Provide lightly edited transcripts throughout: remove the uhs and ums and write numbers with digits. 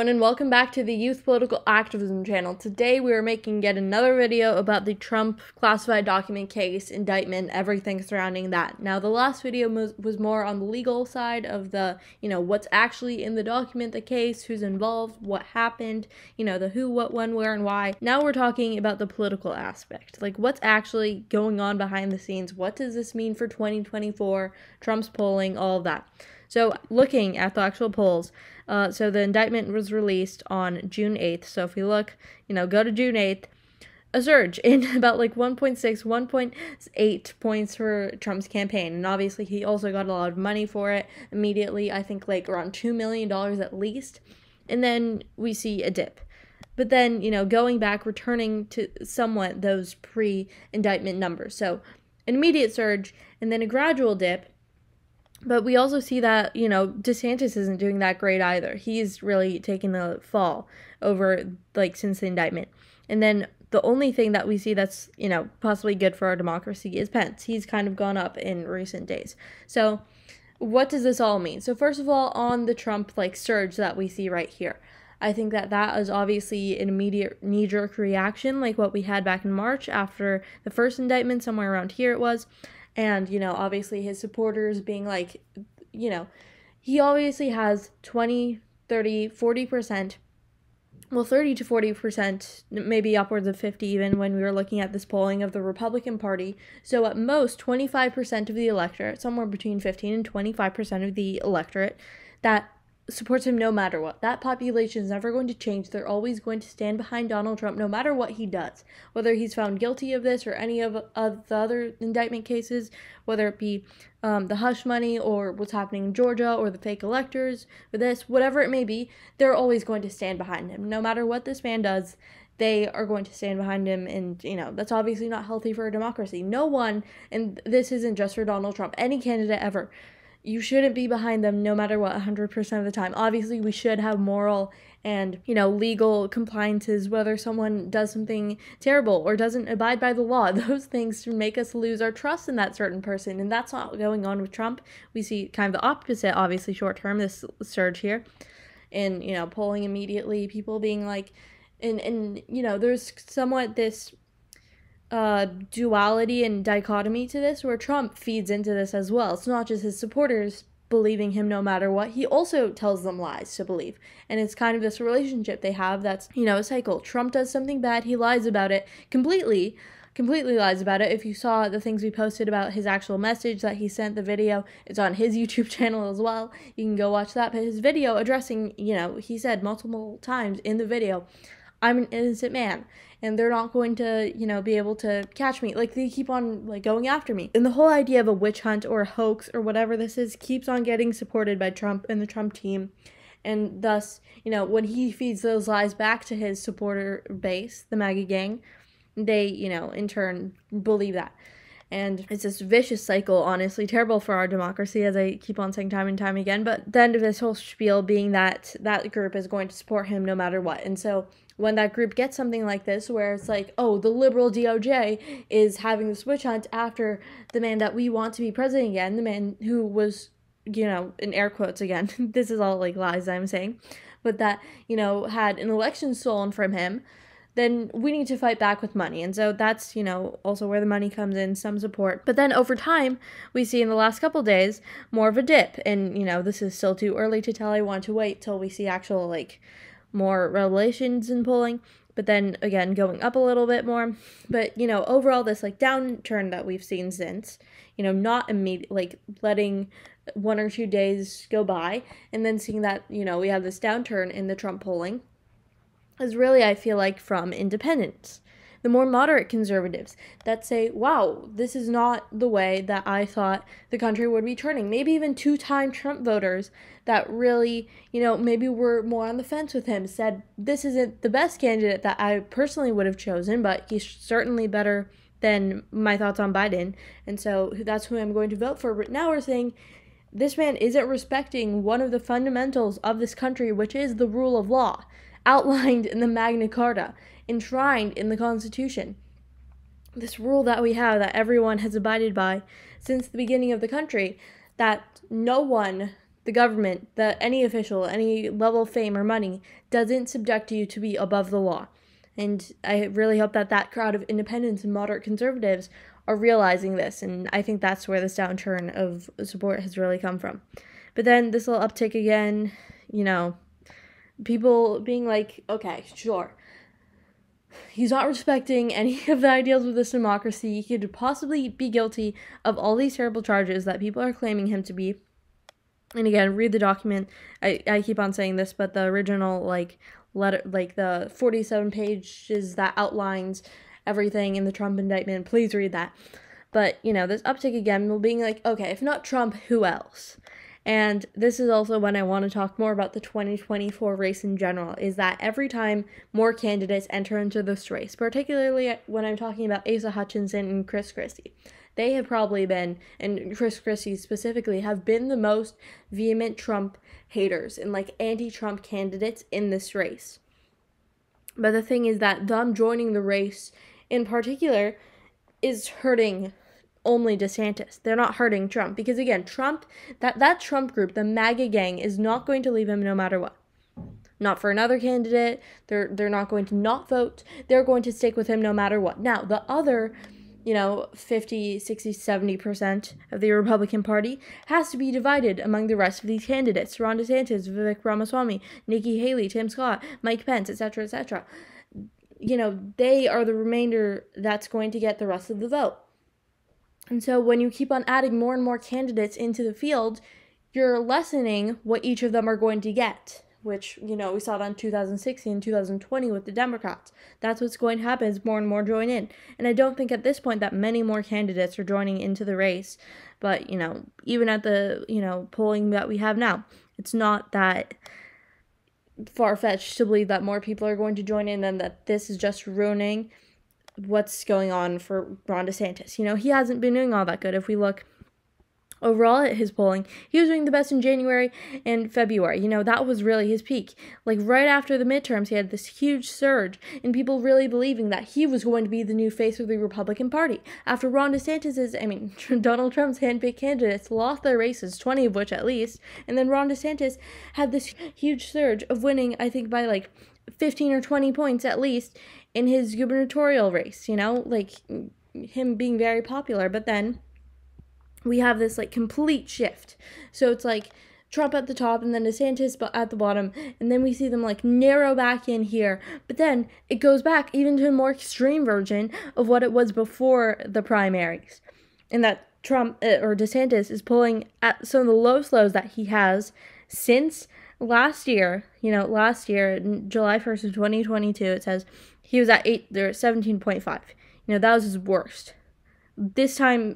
everyone, and welcome back to the Youth Political Activism channel. Today we are making yet another video about the Trump classified document case, indictment, everything surrounding that. Now, the last video was more on the legal side of the, what's actually in the document, the case, who's involved, what happened, the who, what, when, where, and why. Now we're talking about the political aspect, like what's actually going on behind the scenes. What does this mean for 2024, Trump's polling, all of that. So looking at the actual polls, so the indictment was released on June 8th. So if we look, go to June 8th, a surge in about like 1.6, 1.8 points for Trump's campaign. And obviously he also got a lot of money for it immediately. I think like around $2 million at least. And then we see a dip. But then, going back, returning to somewhat those pre-indictment numbers. So an immediate surge and then a gradual dip. But we also see that, DeSantis isn't doing that great either. He's really taken the fall over, since the indictment. And then the only thing that we see that's, possibly good for our democracy is Pence. He's kind of gone up in recent days. So what does this all mean? So first of all, on the Trump, surge that we see right here, I think that is obviously an immediate knee-jerk reaction, like what we had back in March after the first indictment, somewhere around here it was. And, obviously his supporters being he obviously has 20, 30, 40%, well, 30 to 40%, maybe upwards of 50 even when we were looking at this polling of the Republican Party. So at most 25% of the electorate, somewhere between 15 and 25% of the electorate that supports him no matter what. That population is never going to change. They're always going to stand behind Donald Trump no matter what he does. Whether he's found guilty of this or any of the other indictment cases, whether it be the hush money or what's happening in Georgia or the fake electors or this, whatever it may be, they're always going to stand behind him. No matter what this man does, they are going to stand behind him, and, that's obviously not healthy for a democracy. No one, and this isn't just for Donald Trump, any candidate ever, you shouldn't be behind them no matter what 100% of the time. Obviously, we should have moral and, legal compliances, whether someone does something terrible or doesn't abide by the law. Those things should make us lose our trust in that certain person, and that's not going on with Trump. We see kind of the opposite, obviously, short term, this surge here. And, polling immediately, people being and there's somewhat this duality and dichotomy to this where Trump feeds into this as well. It's not just his supporters believing him no matter what. He also tells them lies to believe. And it's kind of this relationship they have that's, a cycle. Trump does something bad, he lies about it, completely lies about it. If you saw the things we posted about his actual message that he sent, the video, it's on his YouTube channel as well. You can go watch that. But his video addressing, he said multiple times in the video, I'm an innocent man, and they're not going to, be able to catch me. They keep on, going after me. And the whole idea of a witch hunt or a hoax or whatever this is keeps on getting supported by Trump and the Trump team. And thus, when he feeds those lies back to his supporter base, the MAGA gang, they, in turn, believe that. And it's this vicious cycle, honestly, terrible for our democracy, as I keep on saying time and time again. But the end of this whole spiel being that that group is going to support him no matter what. And so when that group gets something like this, where it's like, oh, the liberal DOJ is having this witch hunt after the man that we want to be president again, the man who was, in air quotes again, this is all lies I'm saying, but that, had an election stolen from him, then we need to fight back with money. And so that's, also where the money comes in, some support. But then over time, we see in the last couple days more of a dip. And, this is still too early to tell. I want to wait till we see actual, more revelations in polling. But then, again, going up a little bit more. But, overall, this, downturn that we've seen since, not immediate, letting 1 or 2 days go by. And then seeing that, we have this downturn in the Trump polling is really, I feel like, from independents, the more moderate conservatives that say, wow, this is not the way that I thought the country would be turning. Maybe even two-time Trump voters that really, maybe were more on the fence with him, said, this isn't the best candidate that I personally would have chosen, but he's certainly better than my thoughts on Biden, and so that's who I'm going to vote for. But now we're saying, this man isn't respecting one of the fundamentals of this country, which is the rule of law, outlined in the Magna Carta, enshrined in the Constitution. This rule that we have that everyone has abided by since the beginning of the country, that no one the government, any official, any level of fame or money doesn't subject you to be above the law. And I really hope that that crowd of independents and moderate conservatives are realizing this, and I think that's where this downturn of support has really come from. But then this little uptick again, people being like, okay, sure, he's not respecting any of the ideals of this democracy. He could possibly be guilty of all these terrible charges that people are claiming him to be. And again, read the document. I keep on saying this, but the original letter, the 47 pages that outlines everything in the Trump indictment, please read that. But this uptick again, we're being like, okay, if not Trump, who else? And this is also when I want to talk more about the 2024 race in general, is that every time more candidates enter into this race, particularly when I'm talking about Asa Hutchinson and Chris Christie, they have probably been, and Chris Christie specifically, have been the most vehement Trump haters and anti-Trump candidates in this race. But the thing is that them joining the race in particular is hurting only DeSantis. They're not hurting Trump, because again, Trump, that Trump group, the MAGA gang, is not going to leave him no matter what. Not for another candidate. They're not going to not vote. They're going to stick with him no matter what. Now, the other 50, 60, 70% of the Republican Party has to be divided among the rest of these candidates. Ron DeSantis, Vivek Ramaswamy, Nikki Haley, Tim Scott, Mike Pence, etc., etc. They are the remainder that's going to get the rest of the vote. And so when you keep on adding more and more candidates into the field, you're lessening what each of them are going to get, which, we saw that in 2016 and 2020 with the Democrats. That's what's going to happen as more and more join in. And I don't think at this point that many more candidates are joining into the race. But, even at the, polling that we have now, it's not that far-fetched to believe that more people are going to join in and that this is just ruining what's going on for Ron DeSantis. He hasn't been doing all that good. If we look overall at his polling, he was doing the best in January and February. That was really his peak. Right after the midterms, he had this huge surge in people really believing that he was going to be the new face of the Republican Party. After Ron Donald Trump's handpicked candidates lost their races, 20 of which at least, and then Ron DeSantis had this huge surge of winning, I think, by 15 or 20 points at least in his gubernatorial race, him being very popular. But then we have this complete shift. So it's Trump at the top and then DeSantis at the bottom, and then we see them narrow back in here. But then it goes back even to a more extreme version of what it was before the primaries, and that Trump or DeSantis is pulling at some of the lowest lows that he has since last year, July 1st of 2022, it says he was at 17.5. That was his worst.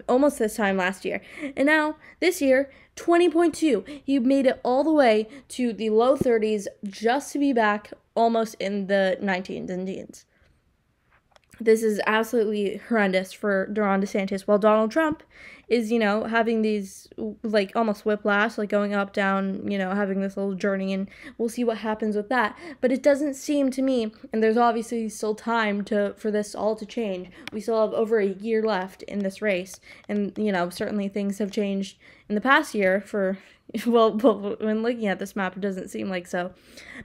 Almost this time last year. And now, this year, 20.2. He made it all the way to the low 30s just to be back almost in the 19s and teens. This is absolutely horrendous for Ron DeSantis, while Donald Trump is, having these, almost whiplash, going up, down, having this little journey, and we'll see what happens with that. But it doesn't seem to me, and there's obviously still time for this all to change. We still have over a year left in this race, and, certainly things have changed in the past year well, when looking at this map, it doesn't seem like so,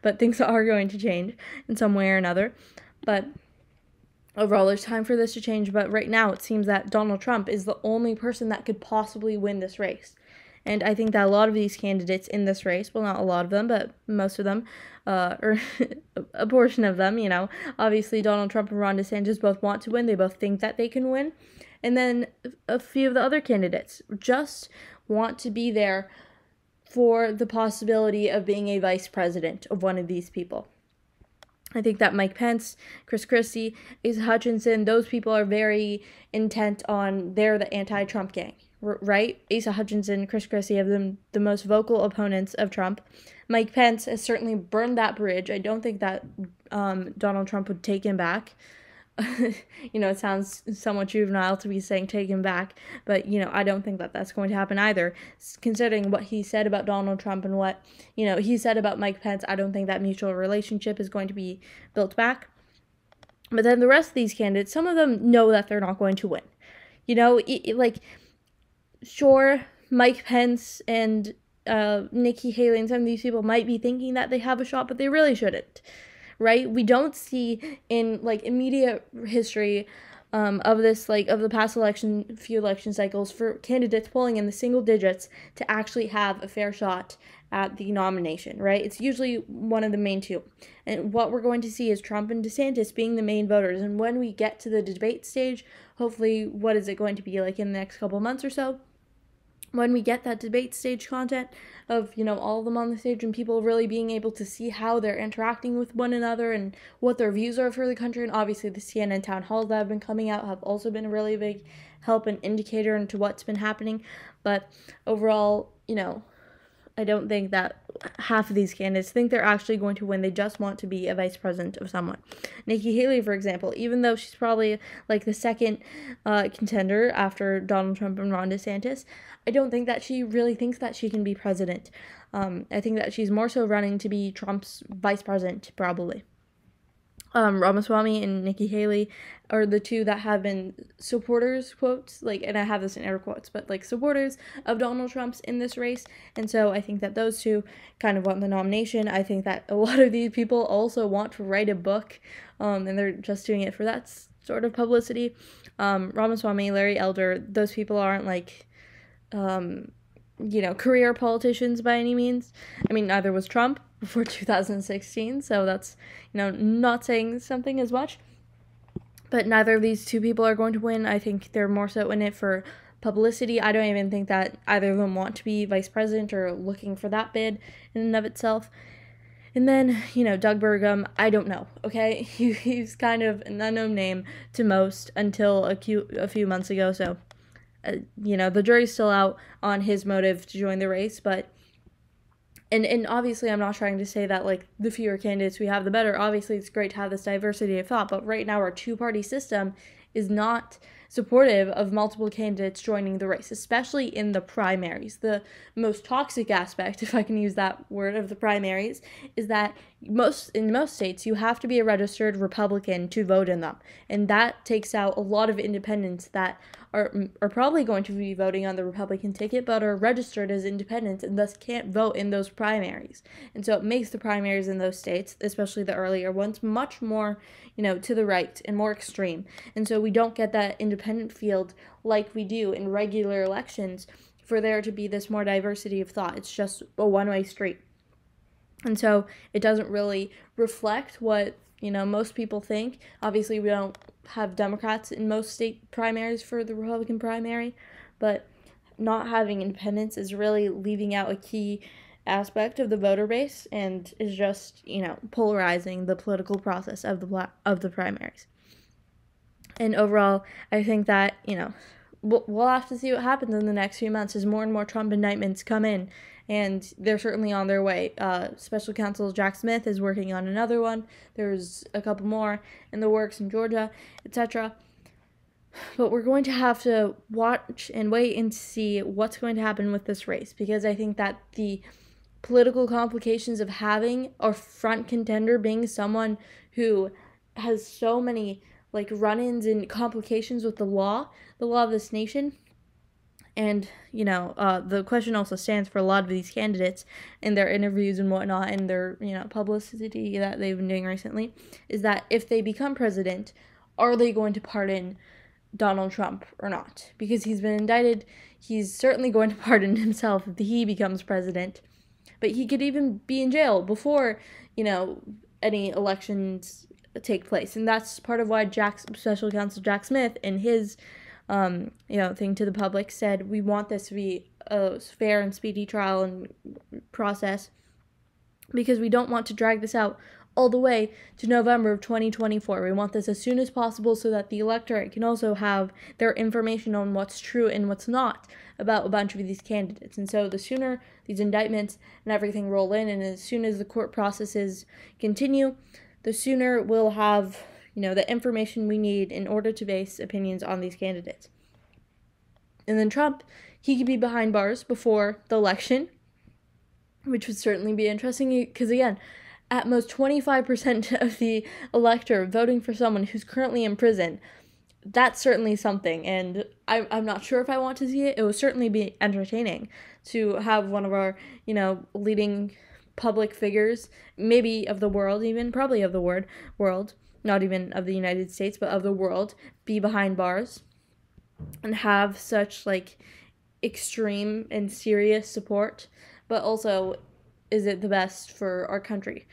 but things are going to change in some way or another. But overall, there's time for this to change, but right now it seems that Donald Trump is the only person that could possibly win this race. And I think that a lot of these candidates in this race, well, not a lot of them, but most of them, or a portion of them, obviously Donald Trump and Ron DeSantis both want to win. They both think that they can win. And then a few of the other candidates just want to be there for the possibility of being a vice president of one of these people. I think that Mike Pence, Chris Christie, Asa Hutchinson, those people are very intent on, they're the anti-Trump gang, right? Asa Hutchinson, Chris Christie have them the most vocal opponents of Trump. Mike Pence has certainly burned that bridge. I don't think that Donald Trump would take him back. It sounds somewhat juvenile to be saying take him back, but, I don't think that that's going to happen either. Considering what he said about Donald Trump and what, he said about Mike Pence, I don't think that mutual relationship is going to be built back. But then the rest of these candidates, some of them know that they're not going to win. Sure, Mike Pence and Nikki Haley and some of these people might be thinking that they have a shot, but they really shouldn't, right? We don't see in, like, immediate history of this, like, of the past few election cycles, for candidates polling in the single digits to actually have a fair shot at the nomination, right? It's usually one of the main two. And what we're going to see is Trump and DeSantis being the main voters. And when we get to the debate stage, hopefully, what is it going to be like in the next couple months or so? When we get that debate stage content of, all of them on the stage and people really being able to see how they're interacting with one another and what their views are for the country. And obviously the CNN town halls that have been coming out have also been a really big help and indicator into what's been happening. But overall, I don't think that half of these candidates think they're actually going to win. They just want to be a vice president of someone. Nikki Haley, for example, even though she's probably like the second contender after Donald Trump and Ron DeSantis, I don't think that she really thinks that she can be president. I think that she's more so running to be Trump's vice president, probably. Ramaswamy and Nikki Haley are the two that have been supporters, quotes, like, and I have this in air quotes, but like supporters of Donald Trump's in this race. And so I think that those two kind of want the nomination. I think that a lot of these people also want to write a book, and they're just doing it for that sort of publicity. Ramaswamy, Larry Elder, those people aren't like, career politicians by any means. I mean, neither was Trump before 2016, so that's, not saying something as much. But neither of these two people are going to win. I think they're more so in it for publicity. I don't even think that either of them want to be vice president or looking for that bid in and of itself. And then, Doug Burgum, I don't know, okay? He's kind of an unknown name to most until a few months ago, so the jury's still out on his motive to join the race, but, and obviously I'm not trying to say that, like, the fewer candidates we have, the better. Obviously, it's great to have this diversity of thought, but right now our two-party system is not supportive of multiple candidates joining the race, especially in the primaries. The most toxic aspect, if I can use that word, of the primaries is that in most states you have to be a registered Republican to vote in them, and that takes out a lot of independents that are probably going to be voting on the Republican ticket but are registered as independents and thus can't vote in those primaries. And so it makes the primaries in those states, especially the earlier ones, much more, to the right and more extreme. And so we don't get that independent field like we do in regular elections for there to be this more diversity of thought. It's just a one-way street. And so it doesn't really reflect what, most people think. Obviously, we don't have Democrats in most state primaries for the Republican primary, but not having independents is really leaving out a key aspect of the voter base and is just, polarizing the political process of the primaries. And overall, I think that, we'll have to see what happens in the next few months as more and more Trump indictments come in, and they're certainly on their way. Special counsel Jack Smith is working on another one. There's a couple more in the works in Georgia, etc. But we're going to have to watch and wait and see what's going to happen with this race, because I think that the political complications of having a front contender being someone who has so many run-ins and complications with the law of this nation. And, the question also stands for a lot of these candidates in their interviews and whatnot and their, publicity that they've been doing recently, is that if they become president, are they going to pardon Donald Trump or not? Because he's been indicted. He's certainly going to pardon himself if he becomes president. But he could even be in jail before, any elections take place. And that's part of why Special Counsel Jack Smith in his thing to the public said, we want this to be a fair and speedy trial and process, because we don't want to drag this out all the way to November of 2024. We want this as soon as possible so that the electorate can also have their information on what's true and what's not about a bunch of these candidates. And so the sooner these indictments and everything roll in, and as soon as the court processes continue, the sooner we'll have the information we need in order to base opinions on these candidates. And then Trump, he could be behind bars before the election, which would certainly be interesting, because again, at most 25% of the electorate voting for someone who's currently in prison, that's certainly something, and I'm not sure if I want to see it. It would certainly be entertaining to have one of our, leading public figures, maybe of the world even, probably of the world, not even of the United States, but of the world, be behind bars and have such, like, extreme and serious support. But also, is it the best for our country?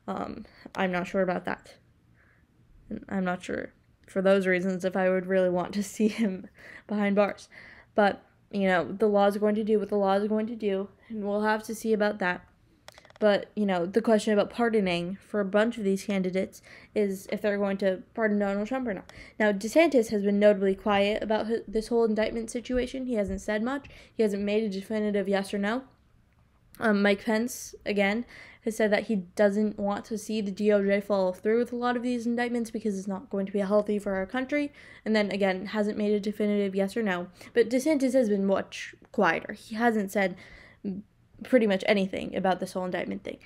I'm not sure about that. I'm not sure for those reasons if I would really want to see him behind bars. But, the law is going to do what the law is going to do, and we'll have to see about that. But, the question about pardoning for a bunch of these candidates is if they're going to pardon Donald Trump or not. Now, DeSantis has been notably quiet about this whole indictment situation. He hasn't said much. He hasn't made a definitive yes or no. Mike Pence, again, has said that he doesn't want to see the DOJ follow through with a lot of these indictments because it's not going to be healthy for our country. And then, again, hasn't made a definitive yes or no. But DeSantis has been much quieter. He hasn't said pretty much anything about this whole indictment thing.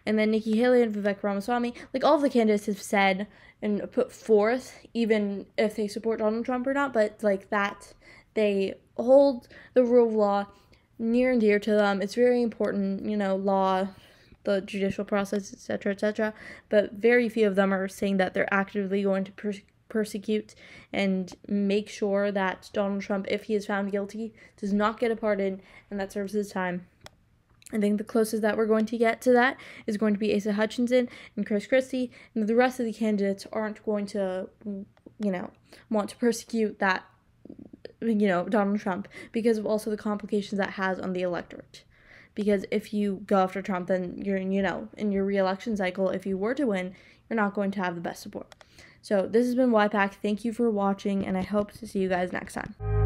And then Nikki Haley and Vivek Ramaswamy, like, all of the candidates have said and put forth, even if they support Donald Trump or not, but, like, that they hold the rule of law near and dear to them. It's very important, law, the judicial process, etc., etc. But very few of them are saying that they're actively going to persecute and make sure that Donald Trump, if he is found guilty, does not get a pardon and that serves his time. I think the closest that we're going to get to that is going to be Asa Hutchinson and Chris Christie, and the rest of the candidates aren't going to, want to persecute that, Donald Trump, because of also the complications that has on the electorate. Because if you go after Trump, then you're, in your re-election cycle, if you were to win, you're not going to have the best support. So this has been YPAC. Thank you for watching, and I hope to see you guys next time.